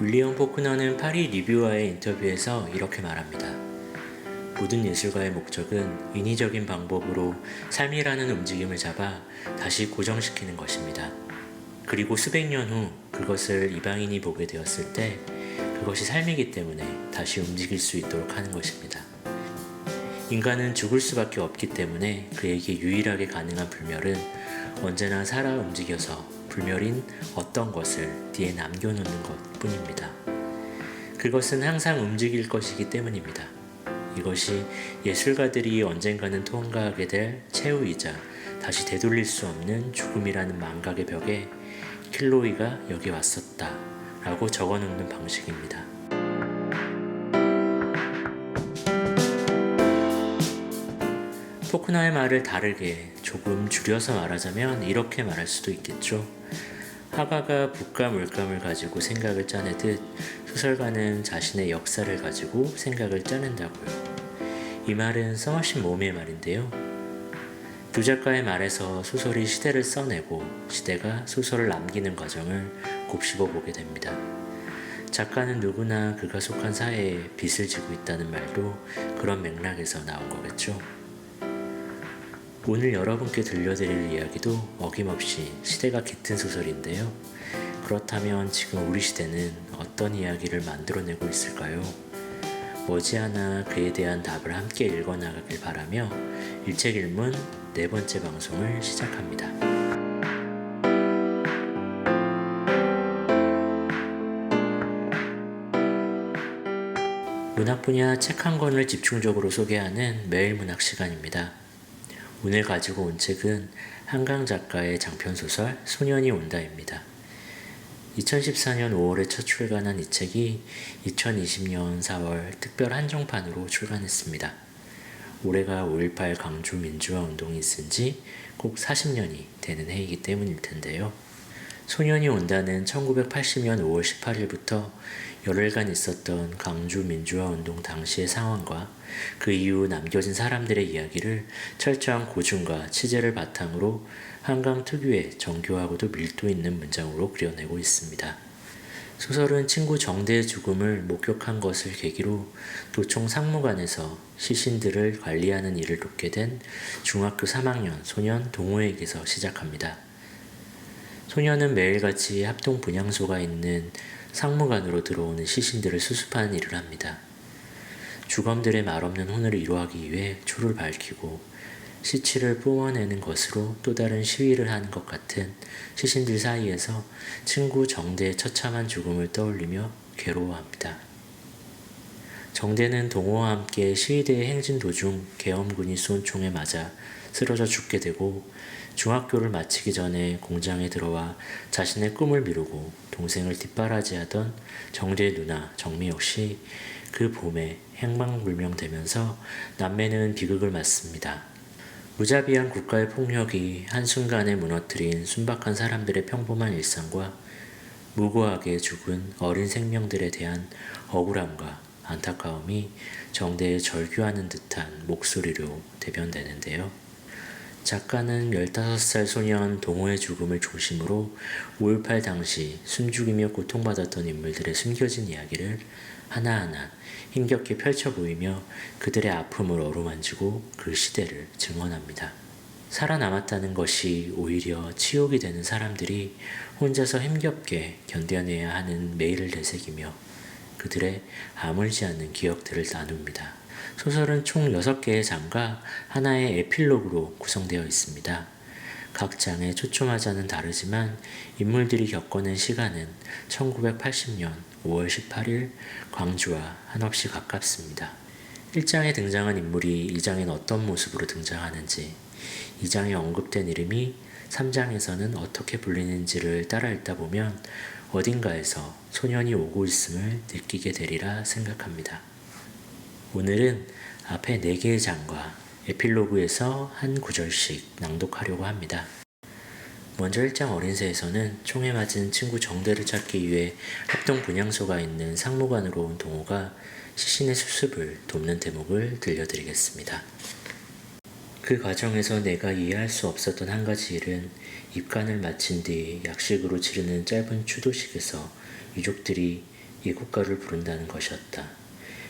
울리언 포크너는 파리 리뷰와의 인터뷰에서 이렇게 말합니다. 모든 예술가의 목적은 인위적인 방법으로 삶이라는 움직임을 잡아 다시 고정시키는 것입니다. 그리고 수백 년 후 그것을 이방인이 보게 되었을 때 그것이 삶이기 때문에 다시 움직일 수 있도록 하는 것입니다. 인간은 죽을 수밖에 없기 때문에 그에게 유일하게 가능한 불멸은 언제나 살아 움직여서 불멸인 어떤 것을 뒤에 남겨놓는 것 뿐입니다. 그것은 항상 움직일 것이기 때문입니다. 이것이 예술가들이 언젠가는 통과하게 될 최후이자 다시 되돌릴 수 없는 죽음이라는 망각의 벽에 킬로이가 여기 왔었다 라고 적어놓는 방식입니다. 포크너의 말을 다르게 조금 줄여서 말하자면 이렇게 말할 수도 있겠죠. 화가가 붓과 물감을 가지고 생각을 짜내듯 소설가는 자신의 역사를 가지고 생각을 짜낸다고요. 이 말은 서머신 모음의 말인데요. 두 작가의 말에서 소설이 시대를 써내고 시대가 소설을 남기는 과정을 곱씹어 보게 됩니다. 작가는 누구나 그가 속한 사회에 빚을 지고 있다는 말도 그런 맥락에서 나온 거겠죠. 오늘 여러분께 들려드릴 이야기도 어김없이 시대가 깃든 소설인데요. 그렇다면 지금 우리 시대는 어떤 이야기를 만들어내고 있을까요? 머지않아 그에 대한 답을 함께 읽어나가길 바라며 일책일문 네 번째 방송을 시작합니다. 문학 분야 책 한 권을 집중적으로 소개하는 매일 문학 시간입니다. 오늘 가지고 온 책은 한강 작가의 장편소설 소년이 온다입니다. 2014년 5월에 첫 출간한 이 책이 2020년 4월 특별 한정판으로 출간했습니다. 올해가 5.18 광주 민주화 운동이 있은 지 꼭 40년이 되는 해이기 때문일 텐데요. 소년이 온다는 1980년 5월 18일부터 열흘간 있었던 광주 민주화 운동 당시의 상황과 그 이후 남겨진 사람들의 이야기를 철저한 고증과 취재를 바탕으로 한강 특유의 정교하고도 밀도 있는 문장으로 그려내고 있습니다. 소설은 친구 정대의 죽음을 목격한 것을 계기로 도청 상무관에서 시신들을 관리하는 일을 돕게 된 중학교 3학년 소년 동호에게서 시작합니다. 소년은 매일같이 합동 분향소가 있는 상무관으로 들어오는 시신들을 수습하는 일을 합니다. 주검들의 말없는 혼을 위로하기 위해 초를 밝히고 시치를 뿜어내는 것으로 또 다른 시위를 하는 것 같은 시신들 사이에서 친구 정대의 처참한 죽음을 떠올리며 괴로워합니다. 정대는 동호와 함께 시위대의 행진 도중 계엄군이 쏜 총에 맞아 쓰러져 죽게 되고 중학교를 마치기 전에 공장에 들어와 자신의 꿈을 미루고 동생을 뒷바라지하던 정대의 누나 정미 역시 그 봄에 행방불명되면서 남매는 비극을 맞습니다. 무자비한 국가의 폭력이 한순간에 무너뜨린 순박한 사람들의 평범한 일상과 무고하게 죽은 어린 생명들에 대한 억울함과 안타까움이 정대의 절규하는 듯한 목소리로 대변되는데요. 작가는 15살 소년 동호의 죽음을 중심으로 5.18 당시 숨죽이며 고통받았던 인물들의 숨겨진 이야기를 하나하나 힘겹게 펼쳐 보이며 그들의 아픔을 어루만지고 그 시대를 증언합니다. 살아남았다는 것이 오히려 치욕이 되는 사람들이 혼자서 힘겹게 견뎌내야 하는 매일을 되새기며 그들의 아물지 않는 기억들을 나눕니다. 소설은 총 6개의 장과 하나의 에필로그로 구성되어 있습니다. 각 장의 초점화자는 다르지만 인물들이 겪어낸 시간은 1980년 5월 18일 광주와 한없이 가깝습니다. 1장에 등장한 인물이 2장엔 어떤 모습으로 등장하는지, 2장에 언급된 이름이 3장에서는 어떻게 불리는지를 따라 읽다 보면 어딘가에서 소년이 오고 있음을 느끼게 되리라 생각합니다. 오늘은 앞에 4개의 장과 에필로그에서 한 구절씩 낭독하려고 합니다. 먼저 1장 어린새에서는 총에 맞은 친구 정대를 찾기 위해 합동 분향소가 있는 상무관으로 온 동호가 시신의 수습을 돕는 대목을 들려드리겠습니다. 그 과정에서 내가 이해할 수 없었던 한 가지 일은 입간을 마친 뒤 약식으로 치르는 짧은 추도식에서 유족들이 애국가를 부른다는 것이었다.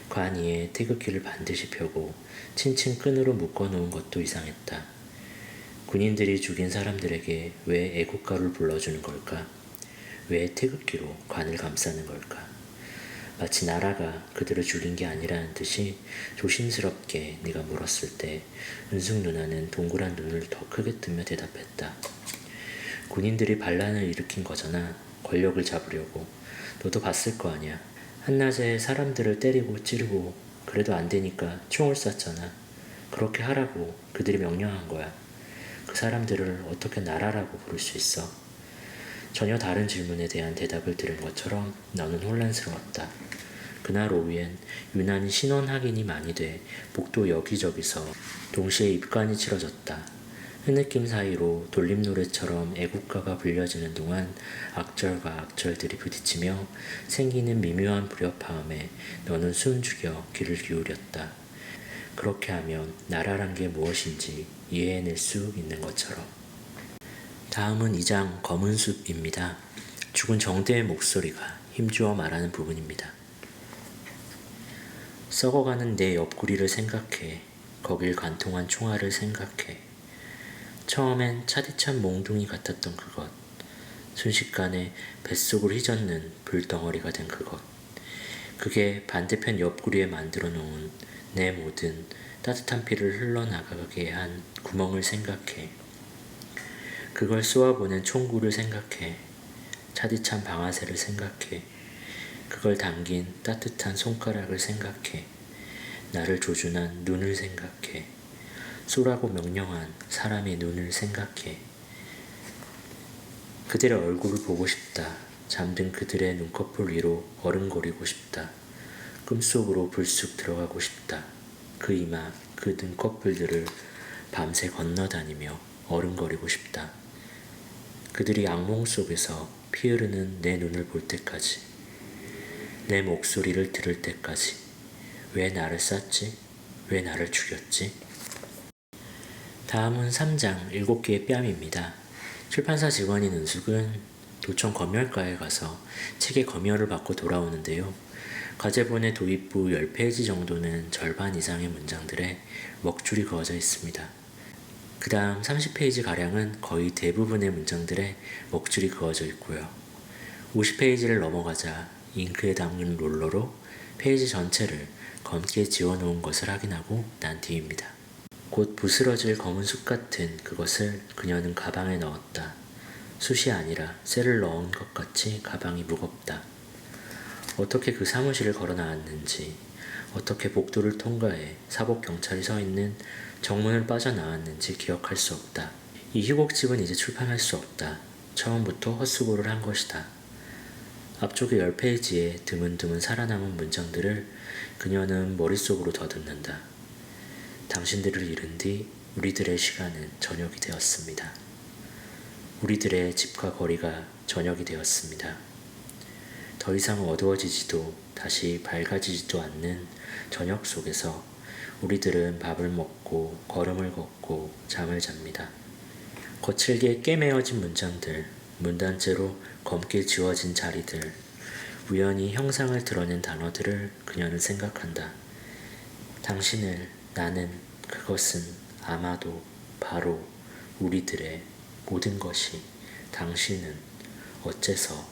관 위에 태극기를 반드시 펴고 칭칭 끈으로 묶어놓은 것도 이상했다. 군인들이 죽인 사람들에게 왜 애국가를 불러주는 걸까? 왜 태극기로 관을 감싸는 걸까? 마치 나라가 그들을 죽인 게 아니라는 듯이 조심스럽게 네가 물었을 때 은숙 누나는 동그란 눈을 더 크게 뜨며 대답했다. 군인들이 반란을 일으킨 거잖아. 권력을 잡으려고. 너도 봤을 거 아니야. 한낮에 사람들을 때리고 찌르고 그래도 안 되니까 총을 쐈잖아. 그렇게 하라고 그들이 명령한 거야. 그 사람들을 어떻게 나라라고 부를 수 있어? 전혀 다른 질문에 대한 대답을 들은 것처럼 너는 혼란스러웠다. 그날 오후엔 유난히 신원 확인이 많이 돼 복도 여기저기서 동시에 입관이 치러졌다. 흐느낌 사이로 돌림노래처럼 애국가가 불려지는 동안 악절과 악절들이 부딪히며 생기는 미묘한 불협화음에 너는 숨죽여 귀를 기울였다. 그렇게 하면 나라란 게 무엇인지 이해해낼 수 있는 것처럼. 다음은 2장 검은 숲입니다. 죽은 정대의 목소리가 힘주어 말하는 부분입니다. 썩어가는 내 옆구리를 생각해. 거길 관통한 총알을 생각해. 처음엔 차디찬 몽둥이 같았던 그것. 순식간에 뱃속을 휘젓는 불덩어리가 된 그것. 그게 반대편 옆구리에 만들어 놓은 내 모든 따뜻한 피를 흘러나가게 한 구멍을 생각해. 그걸 쏘아보낸 총구를 생각해. 차디찬 방아쇠를 생각해. 그걸 당긴 따뜻한 손가락을 생각해. 나를 조준한 눈을 생각해. 쏘라고 명령한 사람의 눈을 생각해. 그들의 얼굴을 보고 싶다. 잠든 그들의 눈꺼풀 위로 어른거리고 싶다. 꿈속으로 불쑥 들어가고 싶다. 그 이마, 그 눈꺼풀들을 밤새 건너다니며 어른거리고 싶다. 그들이 악몽 속에서 피 흐르는 내 눈을 볼 때까지, 내 목소리를 들을 때까지. 왜 나를 쐈지? 왜 나를 죽였지? 다음은 3장 7개의 뺨입니다. 출판사 직원인 은숙은 도청 검열과에 가서 책의 검열을 받고 돌아오는데요. 과제본의 도입부 10페이지 정도는 절반 이상의 문장들에 먹줄이 그어져 있습니다. 그 다음 30페이지가량은 거의 대부분의 문장들에 먹줄이 그어져 있고요. 50페이지를 넘어가자 잉크에 담근 롤러로 페이지 전체를 검게 지워놓은 것을 확인하고 난 뒤입니다. 곧 부스러질 검은 숲 같은 그것을 그녀는 가방에 넣었다. 숯이 아니라 쇠를 넣은 것 같이 가방이 무겁다. 어떻게 그 사무실을 걸어 나왔는지, 어떻게 복도를 통과해 사복경찰이 서 있는 정문을 빠져나왔는지 기억할 수 없다. 이 희곡집은 이제 출판할 수 없다. 처음부터 헛수고를 한 것이다. 앞쪽의 10페이지에 드문드문 살아남은 문장들을 그녀는 머릿속으로 더듬는다. 당신들을 잃은 뒤 우리들의 시간은 저녁이 되었습니다. 우리들의 집과 거리가 저녁이 되었습니다. 더 이상 어두워지지도 다시 밝아지지도 않는 저녁 속에서 우리들은 밥을 먹고 걸음을 걷고 잠을 잡니다. 거칠게 꿰매어진 문장들, 문단째로 검게 지워진 자리들, 우연히 형상을 드러낸 단어들을 그녀는 생각한다. 당신을, 나는, 그것은, 아마도, 바로, 우리들의 모든 것이 당신은 어째서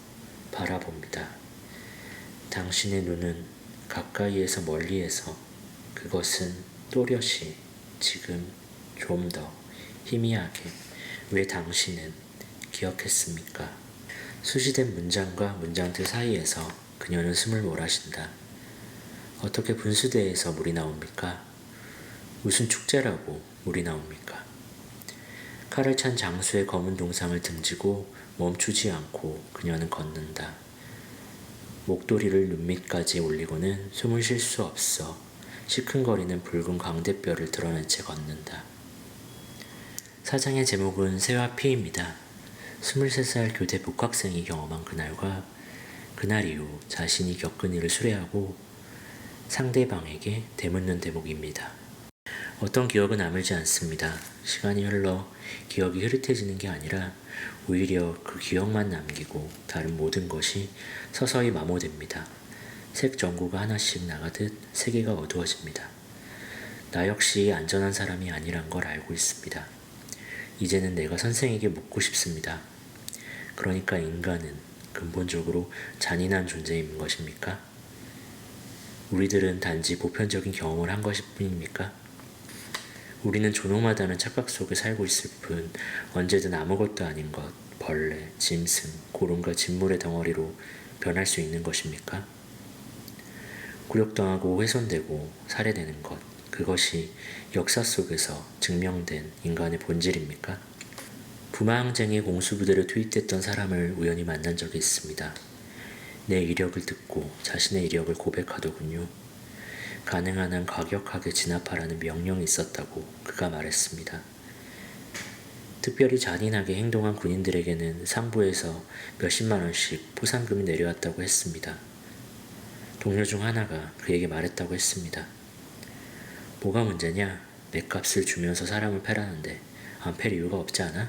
바라봅니다. 당신의 눈은 가까이에서 멀리에서 그것은 또렷이 지금 좀 더 희미하게 왜 당신은 기억했습니까? 수시된 문장과 문장들 사이에서 그녀는 숨을 몰아쉰다. 어떻게 분수대에서 물이 나옵니까? 무슨 축제라고 물이 나옵니까? 칼을 찬 장수의 검은 동상을 등지고 멈추지 않고 그녀는 걷는다. 목도리를 눈밑까지 올리고는 숨을 쉴 수 없어 시큰거리는 붉은 광대뼈를 드러낸 채 걷는다. 사장의 제목은 새와 피입니다. 23살 교대 복학생이 경험한 그날과 그날 이후 자신이 겪은 일을 수레하고 상대방에게 되묻는 대목입니다. 어떤 기억은 아물지 않습니다. 시간이 흘러 기억이 흐릿해지는 게 아니라 오히려 그 기억만 남기고 다른 모든 것이 서서히 마모됩니다. 색 전구가 하나씩 나가듯 세계가 어두워집니다. 나 역시 안전한 사람이 아니란 걸 알고 있습니다. 이제는 내가 선생에게 묻고 싶습니다. 그러니까 인간은 근본적으로 잔인한 존재인 것입니까? 우리들은 단지 보편적인 경험을 한 것일 뿐입니까? 우리는 존엄하다는 착각 속에 살고 있을 뿐 언제든 아무것도 아닌 것, 벌레, 짐승, 고름과 진물의 덩어리로 변할 수 있는 것입니까? 굴욕당하고 훼손되고 살해되는 것, 그것이 역사 속에서 증명된 인간의 본질입니까? 부마항쟁에 공수부대로 투입됐던 사람을 우연히 만난 적이 있습니다. 내 이력을 듣고 자신의 이력을 고백하더군요. 가능한 한 과격하게 진압하라는 명령이 있었다고 그가 말했습니다. 특별히 잔인하게 행동한 군인들에게는 상부에서 몇십만 원씩 포상금이 내려왔다고 했습니다. 동료 중 하나가 그에게 말했다고 했습니다. 뭐가 문제냐? 맷값을 주면서 사람을 패라는데 안 팰 이유가 없지 않아?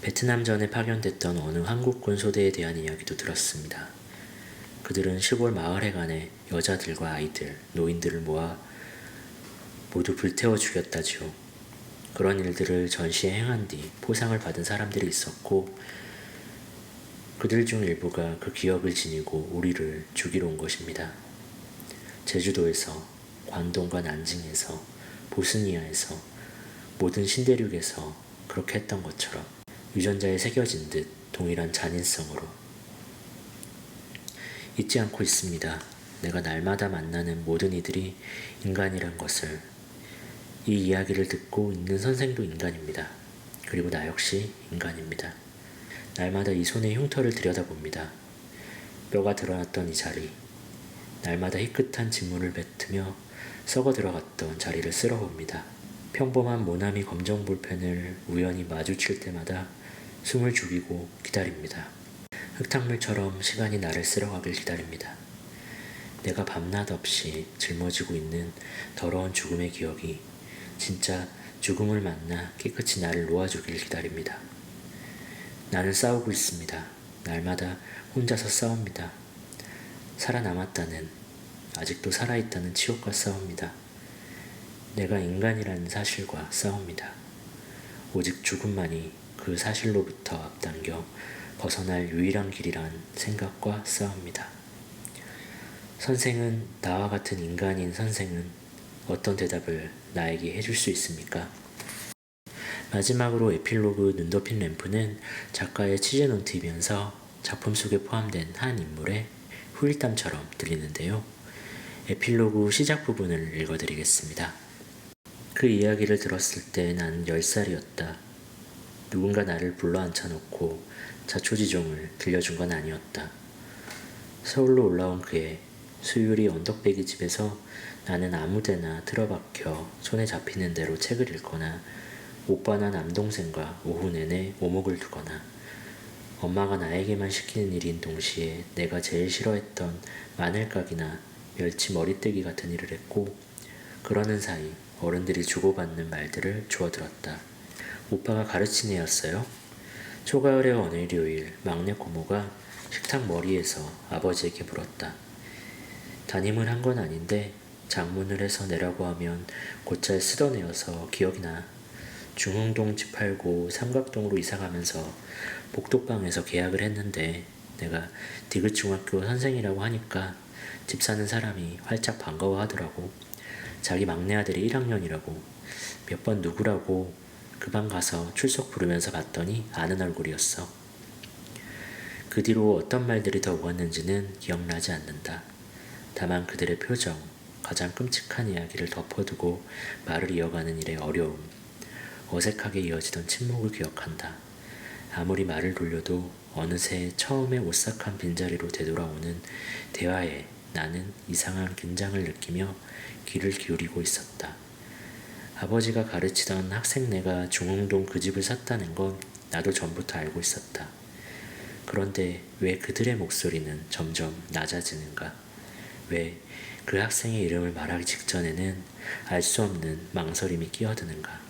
베트남전에 파견됐던 어느 한국군 소대에 대한 이야기도 들었습니다. 그들은 시골 마을에 관해 여자들과 아이들, 노인들을 모아 모두 불태워 죽였다지요. 그런 일들을 전시에 행한 뒤 포상을 받은 사람들이 있었고 그들 중 일부가 그 기억을 지니고 우리를 죽이러 온 것입니다. 제주도에서, 관동과 난징에서, 보스니아에서, 모든 신대륙에서 그렇게 했던 것처럼 유전자에 새겨진 듯 동일한 잔인성으로 잊지 않고 있습니다. 내가 날마다 만나는 모든 이들이 인간이란 것을. 이 이야기를 듣고 있는 선생도 인간입니다. 그리고 나 역시 인간입니다. 날마다 이 손에 흉터를 들여다봅니다. 뼈가 드러났던 이 자리, 날마다 희끗한 진물을 뱉으며 썩어 들어갔던 자리를 쓸어봅니다. 평범한 모나미 검정 볼펜을 우연히 마주칠 때마다 숨을 죽이고 기다립니다. 흙탕물처럼 시간이 나를 쓸어가길 기다립니다. 내가 밤낮 없이 짊어지고 있는 더러운 죽음의 기억이 진짜 죽음을 만나 깨끗이 나를 놓아주길 기다립니다. 나는 싸우고 있습니다. 날마다 혼자서 싸웁니다. 살아남았다는, 아직도 살아있다는 치욕과 싸웁니다. 내가 인간이라는 사실과 싸웁니다. 오직 죽음만이 그 사실로부터 앞당겨 벗어날 유일한 길이란 생각과 싸웁니다. 선생은, 나와 같은 인간인 선생은 어떤 대답을 나에게 해줄 수 있습니까? 마지막으로 에필로그 눈 덮인 램프는 작가의 취재 노트이면서 작품 속에 포함된 한 인물의 후일담처럼 들리는데요. 에필로그 시작 부분을 읽어드리겠습니다. 그 이야기를 들었을 때 난 10살이었다. 누군가 나를 불러 앉혀놓고 자초지종을 들려준 건 아니었다. 서울로 올라온 그의 수유리 언덕배기 집에서 나는 아무데나 틀어박혀 손에 잡히는 대로 책을 읽거나 오빠나 남동생과 오후 내내 오목을 두거나 엄마가 나에게만 시키는 일인 동시에 내가 제일 싫어했던 마늘깍이나 멸치 머리떼기 같은 일을 했고 그러는 사이 어른들이 주고받는 말들을 주워들었다. 오빠가 가르친 애였어요. 초가을의 어느 일요일 막내 고모가 식탁 머리에서 아버지에게 물었다. 담임을 한 건 아닌데 장문을 해서 내라고 하면 곧잘 쓰던 애여서 기억이 나. 중흥동 집 팔고 삼각동으로 이사가면서 복도방에서 계약을 했는데 내가 디귿중학교 선생이라고 하니까 집 사는 사람이 활짝 반가워하더라고. 자기 막내 아들이 1학년이라고. 몇 번 누구라고 그 방 가서 출석 부르면서 봤더니 아는 얼굴이었어. 그 뒤로 어떤 말들이 더 오갔는지는 기억나지 않는다. 다만 그들의 표정, 가장 끔찍한 이야기를 덮어두고 말을 이어가는 일의 어려움, 어색하게 이어지던 침묵을 기억한다. 아무리 말을 돌려도 어느새 처음에 오싹한 빈자리로 되돌아오는 대화에 나는 이상한 긴장을 느끼며 귀를 기울이고 있었다. 아버지가 가르치던 학생네가 중흥동 그 집을 샀다는 건 나도 전부터 알고 있었다. 그런데 왜 그들의 목소리는 점점 낮아지는가? 왜 그 학생의 이름을 말하기 직전에는 알 수 없는 망설임이 끼어드는가?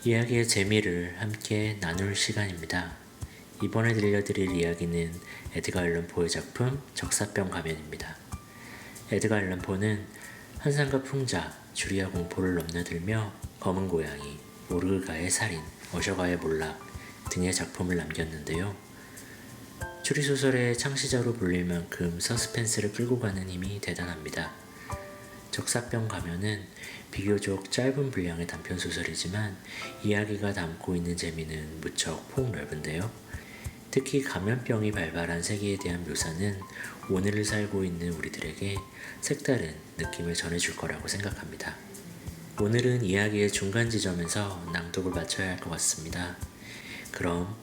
이야기의 재미를 함께 나눌 시간입니다. 이번에 들려드릴 이야기는 에드가 앨런 포의 작품 적사병 가면입니다. 에드가 앨런 포는 환상과 풍자, 주리와 공포를 넘나들며 검은 고양이, 모르그가의 살인, 어셔가의 몰락 등의 작품을 남겼는데요. 추리소설의 창시자로 불릴 만큼 서스펜스를 끌고 가는 힘이 대단합니다. 적사병 가면은 비교적 짧은 분량의 단편소설이지만 이야기가 담고 있는 재미는 무척 폭넓은데요. 특히 감염병이 발발한 세계에 대한 묘사는 오늘을 살고 있는 우리들에게 색다른 느낌을 전해줄 거라고 생각합니다. 오늘은 이야기의 중간 지점에서 낭독을 마쳐야 할 것 같습니다. 그럼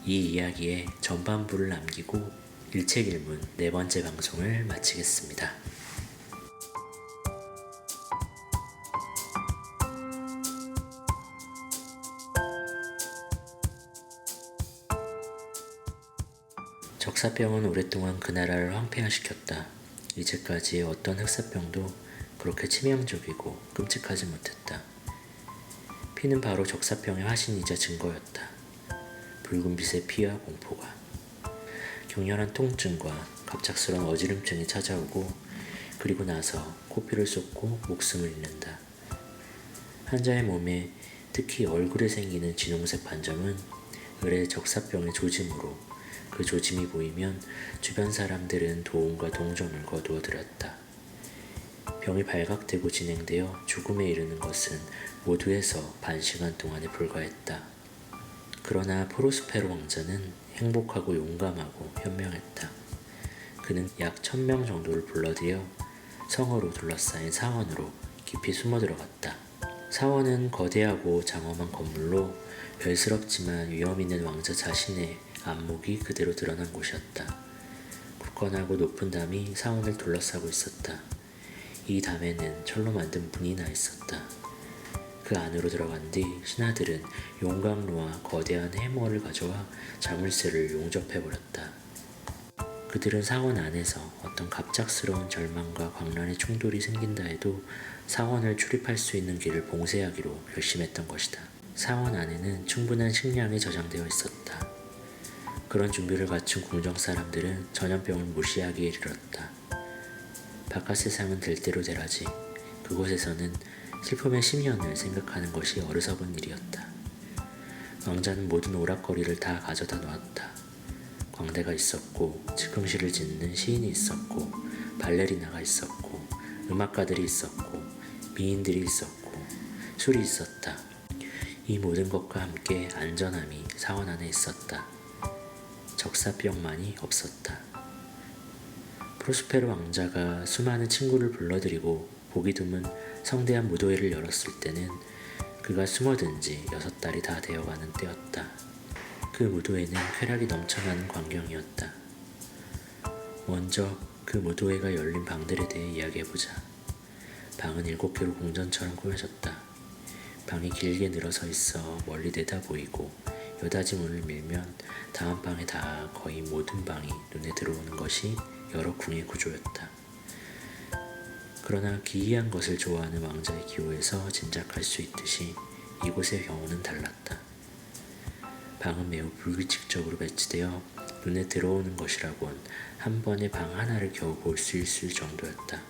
이 이야기의 전반부를 남기고 일책일문 4번째 방송을 마치겠습니다. 적사병은 오랫동안 그 나라를 황폐화시켰다. 이제까지의 어떤 흑사병도 그렇게 치명적이고 끔찍하지 못했다. 피는 바로 적사병의 화신이자 증거였다. 붉은 빛의 피와 공포가. 격렬한 통증과 갑작스러운 어지럼증이 찾아오고 그리고 나서 코피를 쏟고 목숨을 잃는다. 환자의 몸에 특히 얼굴에 생기는 진홍색 반점은 을의 적사병의 조짐으로 그 조짐이 보이면 주변 사람들은 도움과 동정을 거두어 들었다. 병이 발각되고 진행되어 죽음에 이르는 것은 모두 해서 반시간 동안에 불과했다. 그러나 프로스페로 왕자는 행복하고 용감하고 현명했다. 그는 약 1000명 정도를 불러들여 성으로 둘러싸인 사원으로 깊이 숨어 들어갔다. 사원은 거대하고 장엄한 건물로 별스럽지만 위험 있는 왕자 자신의 안목이 그대로 드러난 곳이었다. 굳건하고 높은 담이 사원을 둘러싸고 있었다. 이 담에는 철로 만든 문이 나 있었다. 그 안으로 들어간 뒤 신하들은 용광로와 거대한 해머를 가져와 자물쇠를 용접해버렸다. 그들은 사원 안에서 어떤 갑작스러운 절망과 광란의 충돌이 생긴다 해도 사원을 출입할 수 있는 길을 봉쇄하기로 결심했던 것이다. 사원 안에는 충분한 식량이 저장되어 있었다. 그런 준비를 갖춘 궁정 사람들은 전염병을 무시하기에 이르렀다. 바깥 세상은 될 대로 되라지. 그곳에서는 슬픔의 심연을 생각하는 것이 어리석은 일이었다. 왕자는 모든 오락거리를 다 가져다 놓았다. 광대가 있었고 즉흥시를 짓는 시인이 있었고 발레리나가 있었고 음악가들이 있었고 미인들이 있었고 술이 있었다. 이 모든 것과 함께 안전함이 사원 안에 있었다. 적사병만이 없었다. 프로스페로 왕자가 수많은 친구를 불러들이고 보기 드문 성대한 무도회를 열었을 때는 그가 숨어든 지 6달이 다 되어가는 때였다. 그 무도회는 쾌락이 넘쳐나는 광경이었다. 먼저 그 무도회가 열린 방들에 대해 이야기해보자. 방은 7개로 궁전처럼 꾸며졌다. 방이 길게 늘어서 있어 멀리 내다 보이고 여닫이 문을 밀면 다음 방에 다 거의 모든 방이 눈에 들어오는 것이 여러 궁의 구조였다. 그러나 기이한 것을 좋아하는 왕자의 기호에서 짐작할 수 있듯이 이곳의 경우는 달랐다. 방은 매우 불규칙적으로 배치되어 눈에 들어오는 것이라곤 한 번에 방 하나를 겨우 볼 수 있을 정도였다.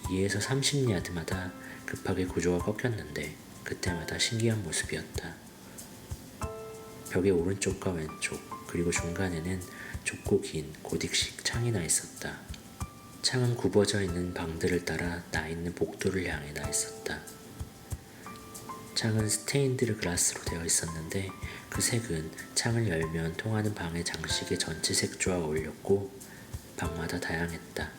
2에서 30야드마다 급하게 구조가 꺾였는데 그때마다 신기한 모습이었다. 벽의 오른쪽과 왼쪽 그리고 중간에는 좁고 긴 고딕식 창이 나 있었다. 창은 굽어져 있는 방들을 따라 나 있는 복도를 향해 나 있었다. 창은 스테인드 글라스로 되어 있었는데 그 색은 창을 열면 통하는 방의 장식의 전체 색조와 어울렸고 방마다 다양했다.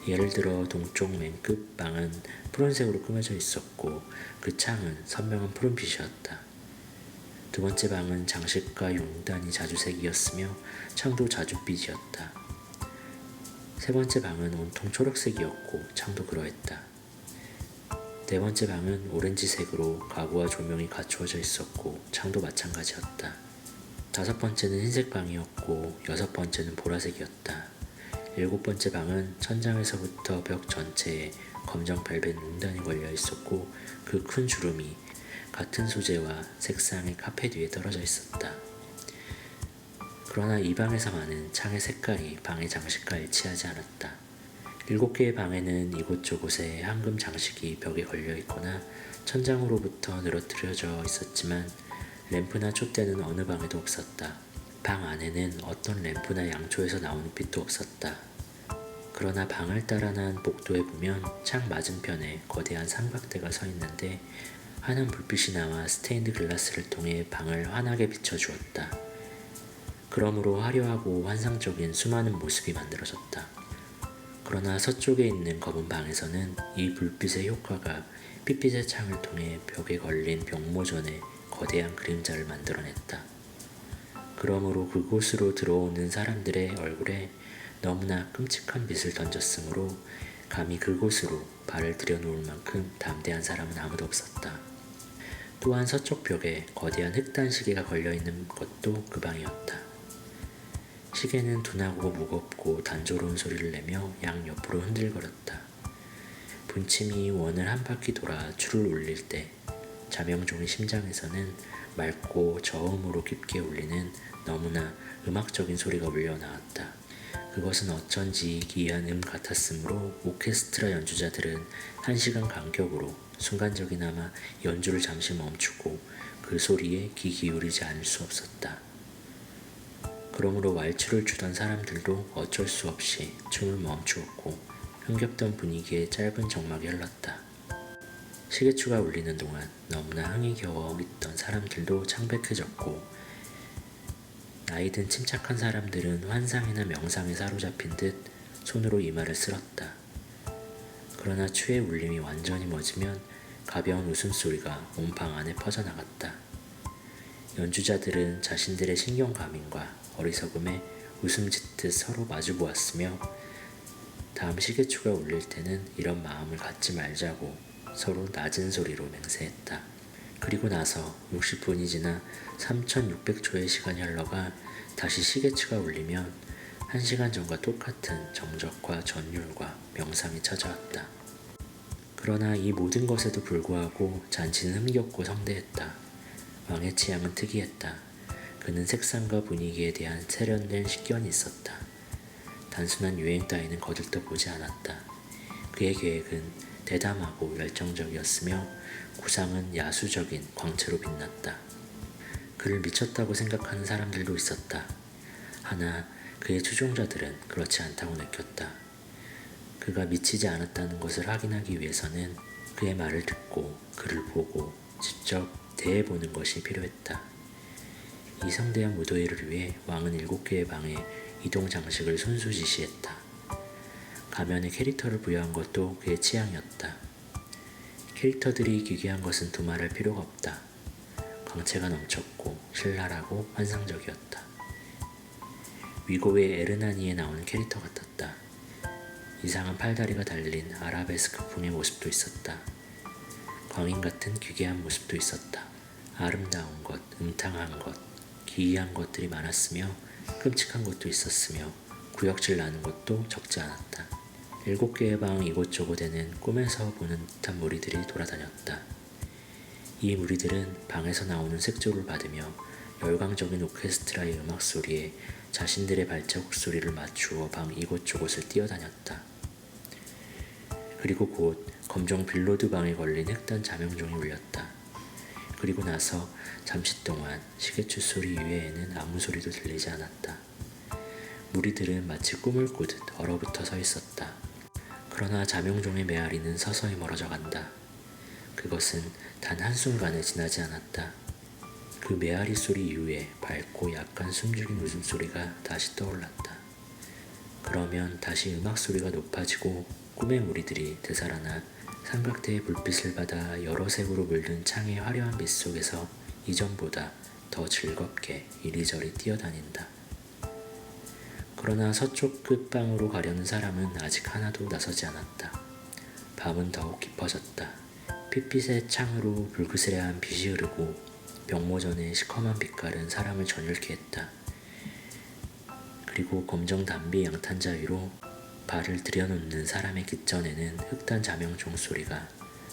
예를 들어 동쪽 맨 끝 방은 푸른색으로 꾸며져 있었고 그 창은 선명한 푸른빛이었다. 두 번째 방은 장식과 용단이 자주색이었으며 창도 자줏빛이었다. 세 번째 방은 온통 초록색이었고 창도 그러했다. 네 번째 방은 오렌지색으로 가구와 조명이 갖추어져 있었고 창도 마찬가지였다. 다섯 번째는 흰색 방이었고 여섯 번째는 보라색이었다. 일곱 번째 방은 천장에서부터 벽 전체에 검정 벨벳 용단이 걸려 있었고 그 큰 주름이 같은 소재와 색상의 카펫 위에 떨어져 있었다. 그러나 이 방에서만은 창의 색깔이 방의 장식과 일치하지 않았다. 7개의 방에는 이곳저곳에 황금 장식이 벽에 걸려 있거나 천장으로부터 늘어뜨려져 있었지만 램프나 촛대는 어느 방에도 없었다. 방 안에는 어떤 램프나 양초에서 나오는 빛도 없었다. 그러나 방을 따라 난 복도에 보면 창 맞은편에 거대한 삼각대가 서 있는데 환한 불빛이 나와 스테인드 글라스를 통해 방을 환하게 비춰주었다. 그러므로 화려하고 환상적인 수많은 모습이 만들어졌다. 그러나 서쪽에 있는 검은 방에서는 이 불빛의 효과가 핏빛의 창을 통해 벽에 걸린 벽모전에 거대한 그림자를 만들어냈다. 그러므로 그곳으로 들어오는 사람들의 얼굴에 너무나 끔찍한 빛을 던졌으므로 감히 그곳으로 발을 들여놓을 만큼 담대한 사람은 아무도 없었다. 또한 서쪽 벽에 거대한 흑단 시계가 걸려있는 것도 그 방이었다. 시계는 둔하고 무겁고 단조로운 소리를 내며 양옆으로 흔들거렸다. 분침이 원을 한 바퀴 돌아 줄을 울릴 때 자명종의 심장에서는 맑고 저음으로 깊게 울리는 너무나 음악적인 소리가 울려나왔다. 그것은 어쩐지 기이한 같았으므로 오케스트라 연주자들은 1시간 간격으로 순간적이나마 연주를 잠시 멈추고 그 소리에 귀 기울이지 않을 수 없었다. 그러므로 왈츠를 추던 사람들도 어쩔 수 없이 춤을 멈추었고 흥겹던 분위기에 짧은 정막이 흘렀다. 시계추가 울리는 동안 너무나 흥이 겨워 있던 사람들도 창백해졌고 나이든 침착한 사람들은 환상이나 명상에 사로잡힌 듯 손으로 이마를 쓸었다. 그러나 추의 울림이 완전히 멎으면 가벼운 웃음소리가 온 방 안에 퍼져나갔다. 연주자들은 자신들의 신경과민과 어리석음에 웃음 짓듯 서로 마주보았으며 다음 시계추가 울릴 때는 이런 마음을 갖지 말자고 서로 낮은 소리로 맹세했다. 그리고 나서 60분이 지나 3600초의 시간이 흘러가 다시 시계추가 울리면 1시간 전과 똑같은 정적과 전율과 명상이 찾아왔다. 그러나 이 모든 것에도 불구하고 잔치는 흥겹고 성대했다. 왕의 취향은 특이했다. 그는 색상과 분위기에 대한 세련된 식견이 있었다. 단순한 유행 따위는 거들떠 보지 않았다. 그의 계획은 대담하고 열정적이었으며 구상은 야수적인 광채로 빛났다. 그를 미쳤다고 생각하는 사람들도 있었다. 하나 그의 추종자들은 그렇지 않다고 느꼈다. 그가 미치지 않았다는 것을 확인하기 위해서는 그의 말을 듣고 그를 보고 직접 대해보는 것이 필요했다. 이 성대한 무도회를 위해 왕은 7개의 방에 이동 장식을 손수 지시했다. 가면에 캐릭터를 부여한 것도 그의 취향이었다. 캐릭터들이 기괴한 것은 두말할 필요가 없다. 광채가 넘쳤고 신랄하고 환상적이었다. 위고의 에르나니에 나오는 캐릭터 같았다. 이상한 팔다리가 달린 아라베스크풍의 모습도 있었다. 광인 같은 기괴한 모습도 있었다. 아름다운 것, 음탕한 것, 기이한 것들이 많았으며 끔찍한 것도 있었으며 구역질 나는 것도 적지 않았다. 7개의 방 이곳저곳에는 꿈에서 보는 듯한 무리들이 돌아다녔다. 이 무리들은 방에서 나오는 색조를 받으며 열광적인 오케스트라의 음악 소리에 자신들의 발자국 소리를 맞추어 방 이곳저곳을 뛰어다녔다. 그리고 곧 검정 빌로드 방에 걸린 흑단 자명종이 울렸다. 그리고 나서 잠시 동안 시계추 소리 이외에는 아무 소리도 들리지 않았다. 무리들은 마치 꿈을 꾸듯 얼어붙어 서 있었다. 그러나 자명종의 메아리는 서서히 멀어져 간다. 그것은 단 한순간에 지나지 않았다. 그 메아리 소리 이후에 밝고 약간 숨죽인 웃음소리가 다시 떠올랐다. 그러면 다시 음악 소리가 높아지고 꿈의 무리들이 되살아나 삼각대의 불빛을 받아 여러 색으로 물든 창의 화려한 빛 속에서 이전보다 더 즐겁게 이리저리 뛰어다닌다. 그러나 서쪽 끝방으로 가려는 사람은 아직 하나도 나서지 않았다. 밤은 더욱 깊어졌다. 핏빛의 창으로 불그스레한 빛이 흐르고 병모전의 시커먼 빛깔은 사람을 전율케 했다. 그리고 검정 담비 양탄자 위로 발을 들여놓는 사람의 깃전에는 흑단 자명종 소리가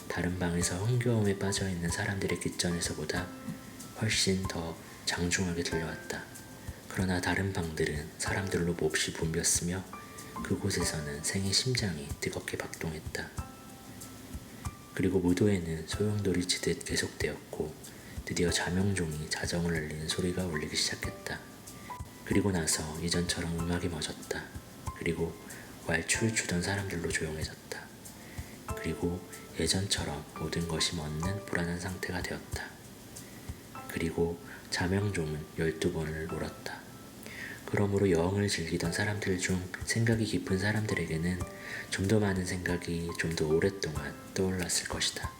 다른 방에서 흥겨움에 빠져있는 사람들의 귓전에서보다 훨씬 더 장중하게 들려왔다. 그러나 다른 방들은 사람들로 몹시 붐볐으며 그곳에서는 생의 심장이 뜨겁게 박동했다. 그리고 무도회는 소용돌이 치듯 계속되었고 드디어 자명종이 자정을 알리는 소리가 울리기 시작했다. 그리고 나서 이전처럼 음악이 멎었다. 그리고 왈츠를 추던 사람들로 조용해졌다. 그리고 예전처럼 모든 것이 멎는 불안한 상태가 되었다. 그리고 자명종은 12번을 울었다. 그러므로 여흥을 즐기던 사람들 중 생각이 깊은 사람들에게는 좀 더 많은 생각이 좀 더 오랫동안 떠올랐을 것이다.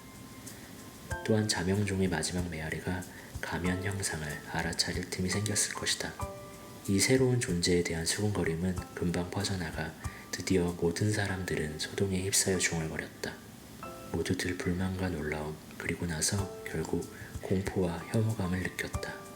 또한 자명종의 마지막 메아리가 가면 형상을 알아차릴 틈이 생겼을 것이다. 이 새로운 존재에 대한 수군거림은 금방 퍼져나가 드디어 모든 사람들은 소동에 휩싸여 중얼거렸다. 모두들 불만과 놀라움, 그리고 나서 결국 공포와 혐오감을 느꼈다.